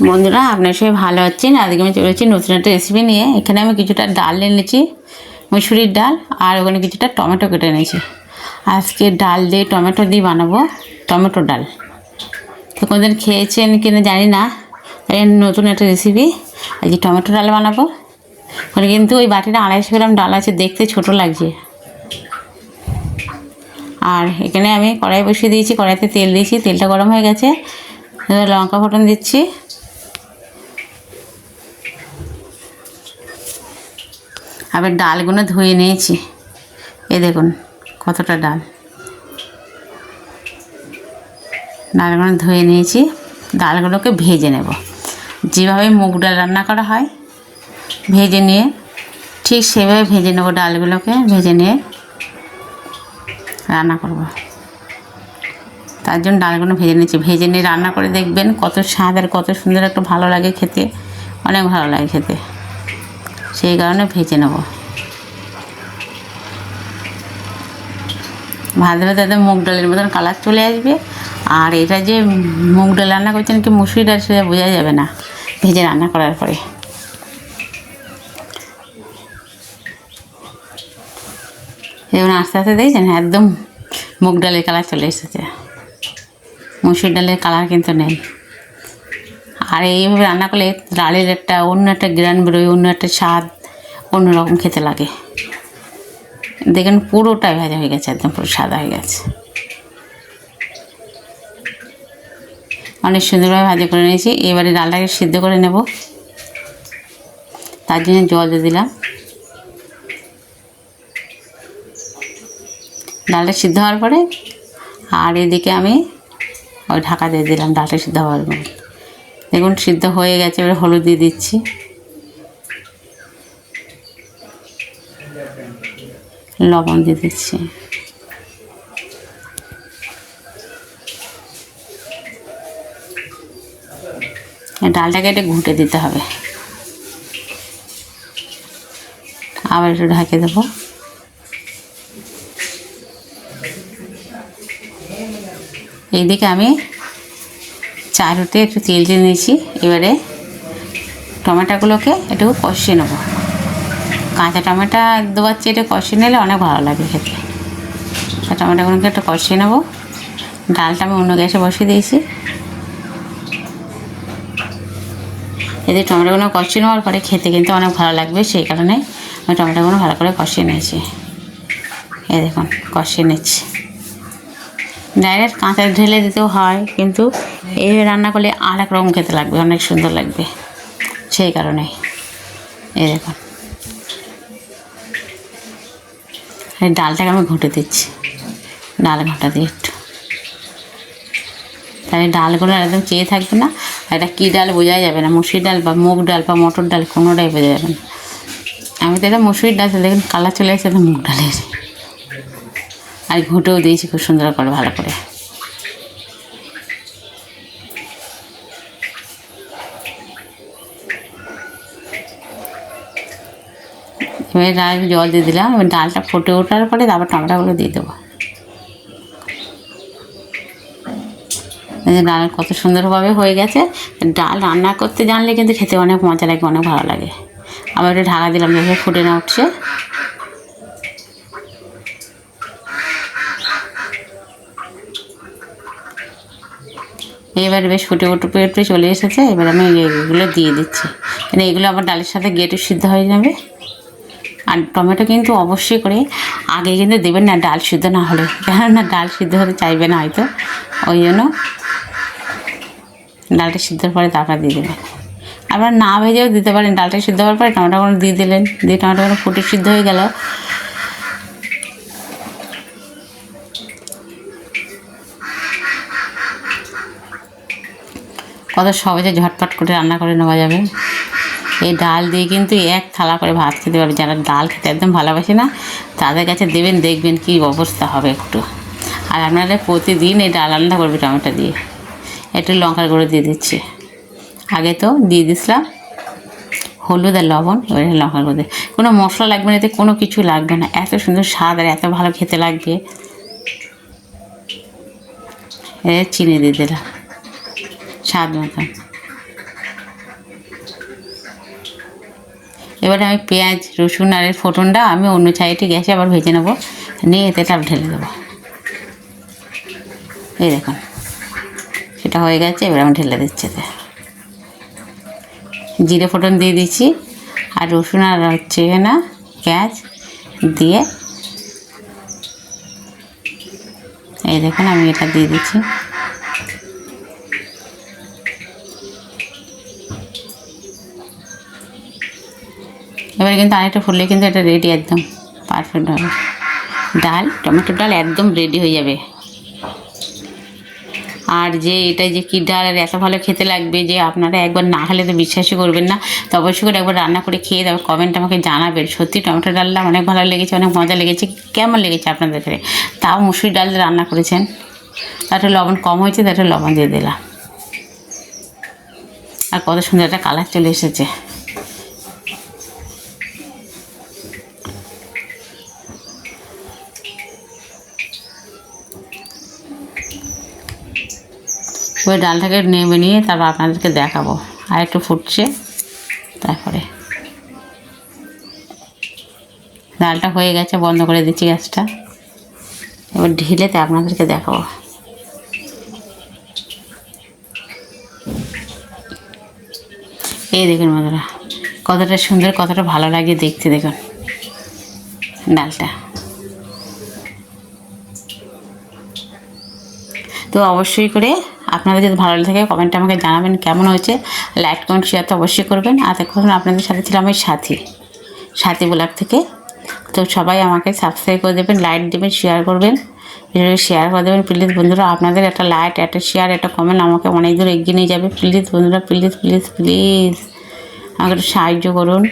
বন্ধুরা, আপনার সবাই ভালো আছেন। আজকে আমি চলেছি নতুন একটা রেসিপি নিয়ে। এখানে আমি কিছুটা ডাল নিয়ে নিয়েছি, মুসুরির ডাল, আর ওখানে কিছুটা টমেটো কেটে নিয়েছি। আজকে ডাল দিয়ে টমেটো দিয়ে বানাবো টমেটো ডাল। তো কোনদিন খেয়েছেন কিনা জানি না, নতুন একটা রেসিপি। আজকে টমেটো ডাল বানাবো। ওখানে কিন্তু ওই বাটিটা 250 গ্রাম ডাল আছে, দেখতে ছোটো লাগছে। আর এখানে আমি কড়াই বসিয়ে দিয়েছি, কড়াইতে তেল দিয়েছি, তেলটা গরম হয়ে গেছে। লঙ্কা ফোড়ন দিচ্ছি, আবার ডালগুলো ধুয়ে নিয়েছি। এই দেখুন কতটা ডালগুলো ধুয়ে নিয়েছি। ডালগুলোকে ভেজে নেব, যেভাবে মুগ ডাল রান্না করা হয় ভেজে নিয়ে, ঠিক সেভাবে ভেজে নেব। ডালগুলোকে ভেজে নিয়ে রান্না করব, তার জন্য ডালগুলো ভেজে নিয়েছি। ভেজে নিয়ে রান্না করে দেখবেন কত স্বাদ আর কত সুন্দর একটা ভালো লাগে খেতে, অনেক ভালো লাগে খেতে। সেই কারণে ভেজে নেব। ভাজতে ভাজতে তাদের মুগ ডালের মতন কালার চলে আসবে। আর এটা যে মুগ ডাল রান্না করছেন কি মুসুরি ডাল, সেটা বোঝা যাবে না ভেজে রান্না করার পরে। যেমন আস্তে আস্তে দেখছেন একদম মুগ ডালের কালার চলে এসেছে, মুসুর ডালের কালার কিন্তু নেই। আর এইভাবে রান্না করলে ডালের একটা অন্য একটা গ্রান বেরোয়, অন্য একটা স্বাদ, অন্যরকম খেতে লাগে। দেখেন পুরোটাই ভাজা হয়ে গেছে, একদম পুরো সাদা হয়ে গেছে। অনেক সুন্দরভাবে ভাজা করে নিয়েছি। এবারে ডালটাকে সিদ্ধ করে নেব, তার জন্য জল দিয়ে দিলাম। ডালটা সিদ্ধ হওয়ার পরে আর এদিকে আমি ওই ঢাকা দিয়ে দিলাম ডালটা সিদ্ধ হওয়ার পরে। দেখুন সিদ্ধ হয়ে গেছে। এবারে হলুদ দিয়ে দিচ্ছি, লবণ দিয়ে দিচ্ছি। ডালটাকে একটু ঘুঁটে দিতে হবে, আবার একটু ঢাকে দেবো। এইদিকে আমি চারুতে একটু তেল দিয়ে নিয়েছি। এবারে টমেটোগুলোকে একটু কষিয়ে নেবো। কাঁচা টমেটো দেওয়ার চেয়ে একটু কষিয়ে নিলে অনেক ভালো লাগে খেতে। টমেটোগুলোকে একটু কষিয়ে নেবো। ডালটা আমি অন্য গ্যাসে বসিয়ে দিয়েছি। এতে টমেটোগুলো কষিয়ে নেওয়ার পরে খেতে কিন্তু অনেক ভালো লাগবে, সেই কারণে আমি টমেটোগুলো ভালো করে কষিয়ে নিয়েছি। এই দেখুন কষিয়ে নিচ্ছি। ডাইরেক্ট কাঁচা ঢেলে দিতেও হয়, কিন্তু এইভাবে রান্না করলে আর এক রকম খেতে লাগবে, অনেক সুন্দর লাগবে। সেই কারণে এই দেখুন এই ডালটাকে আমি ঘুঁটে দিচ্ছি। ডাল ঘাঁটা দিয়ে একটু, তাহলে ডালগুলো একদম চেয়ে থাকবে না। এটা কী ডাল বোঝাই যাবে না, মুসুরি ডাল বা মুগ ডাল বা মটর ডাল কোনোটাই বোঝা যাবে না। আমি তো এটা মুসুরির ডাল, দেখুন কালার চলে এসেছে তো মুগ ডালের। আর ঘুঁটেও দিয়েছি খুব সুন্দর করে, ভালো করে। এবার ডাল জল দিয়ে দিলাম। এবার ডালটা ফুটে ওঠার পরে তারপর টমেটোগুলো দিয়ে দেবো। ডাল কত সুন্দরভাবে হয়ে গেছে। ডাল রান্না করতে জানলে কিন্তু খেতে অনেক মজা লাগে, অনেক ভালো লাগে। আবার একটু ঢাকা দিলাম, দেখে ফুটে না উঠছে। এবার বেশ ফুটে উঠে চলে এসেছে। এবার আমি এগুলো দিয়ে দিচ্ছি, মানে এগুলো আবার ডালের সাথে গিয়ে একটু সিদ্ধ হয়ে যাবে। আর টমেটো কিন্তু অবশ্যই করে আগে কিন্তু দেবেন না, ডাল সিদ্ধ না হলে, কেননা ডাল সিদ্ধ হতে চাইবে না হয়তো, ওই জন্য ডালটা সিদ্ধর পরে তারপর দিয়ে দেবেন। আবার না ভেজেও দিতে পারেন। ডালটা সিদ্ধ হওয়ার পরে টমেটোগুলো দিয়ে দিলেন, দিয়ে টমেটোগুলো ফুটে সিদ্ধ হয়ে গেল। কত সহজে ঝটপট করে রান্না করে নেওয়া যাবে। এই ডাল দিয়ে কিন্তু এক থালা করে ভাত খেতে পারবে। যারা ডাল খেতে একদম ভালোবাসে না, তাদের কাছে দেবেন, দেখবেন কী অবস্থা হবে একটু। আর আপনারা প্রতিদিন এই ডাল রান্না করবে টমেটো দিয়ে। একটু লঙ্কার গুঁড়ো দিয়ে দিচ্ছি, আগে তো দিয়ে দিছিলাম হলুদ আর লবণ। এবারে লঙ্কার গুঁড়ো দিয়ে, কোনো মশলা লাগবে না, এতে কোনো কিছু লাগবে না। এত সুন্দর স্বাদ আর এত ভালো খেতে লাগবে। চিনি দিয়ে দিলাম স্বাদ মতন। এবারে আমি পেঁয়াজ রসুন আর এর ফোড়নটা আমি অন্য সাইডে গ্যাসে আবার ভেজে নেবো, নিয়ে তেলটা ঢেলে দেবো। এই দেখুন সেটা হয়ে গেছে, এবার আমি ঢেলে দিচ্ছি। জিরে ফোড়ন দিয়ে দিচ্ছি, আর রসুন আর হচ্ছে না পেঁয়াজ দিয়ে, এই দেখুন আমি এটা দিয়ে দিচ্ছি। এবারে কিন্তু আরেকটা ফুললে কিন্তু এটা রেডি, একদম পারফেক্ট হবে। ডাল, টমেটো ডাল একদম রেডি হয়ে যাবে। আর যে এটা যে কী ডাল, আর এত ভালো খেতে লাগবে যে আপনারা একবার না খেলে তো বিশ্বাসই করবেন না। তো অবশ্যই করে একবার রান্না করে খেয়ে দেবে, কমেন্ট আমাকে জানাবেন। সত্যি টমেটো ডালটা অনেক ভালো লেগেছে, অনেক মজা লেগেছে। কেমন লেগেছে আপনাদের কাছে? তাও মুসুরি ডাল দিয়ে রান্না করেছেন, তাতে লবণ কম হয়েছে, তাতে লবণ দিয়ে দিলাম। আর কত সুন্দর একটা কালার চলে এসেছে। ওই ডালটাকে নেমে নিয়ে তারপর আপনাদেরকে দেখাবো। আর একটু ফুটছে, তারপরে ডালটা হয়ে গেছে, বন্ধ করে দিচ্ছি গ্যাসটা। এবার ঢেলেতে আপনাদেরকে দেখাবো। এই দেখুন বন্ধুরা, কতটা সুন্দর, কতটা ভালো লাগে দেখতে। দেখুন ডালটা। তো অবশ্যই করে আপনাদের যদি ভালো লাগে কমেন্টে আমাকে জানাবেন কেমন হয়েছে। লাইক কমেন্ট শেয়ার তো অবশ্যই করবেন। আর এখন আপনাদের সাথে ছিলাম আমি সাথী ব্লগ থেকে। তো সবাই আমাকে সাবস্ক্রাইব করে দেবেন, লাইক দেবেন, শেয়ার করবেন, ভিডিওটি শেয়ার করে দেবেন প্লিজ বন্ধুরা। আপনাদের একটা লাইক, একটা শেয়ার, একটা কমেন্ট আমাকে অনেক দূর এগিয়ে নিয়ে যাবে। প্লিজ বন্ধুরা, প্লিজ প্লিজ প্লিজ আমাকে একটু সাহায্য করুন।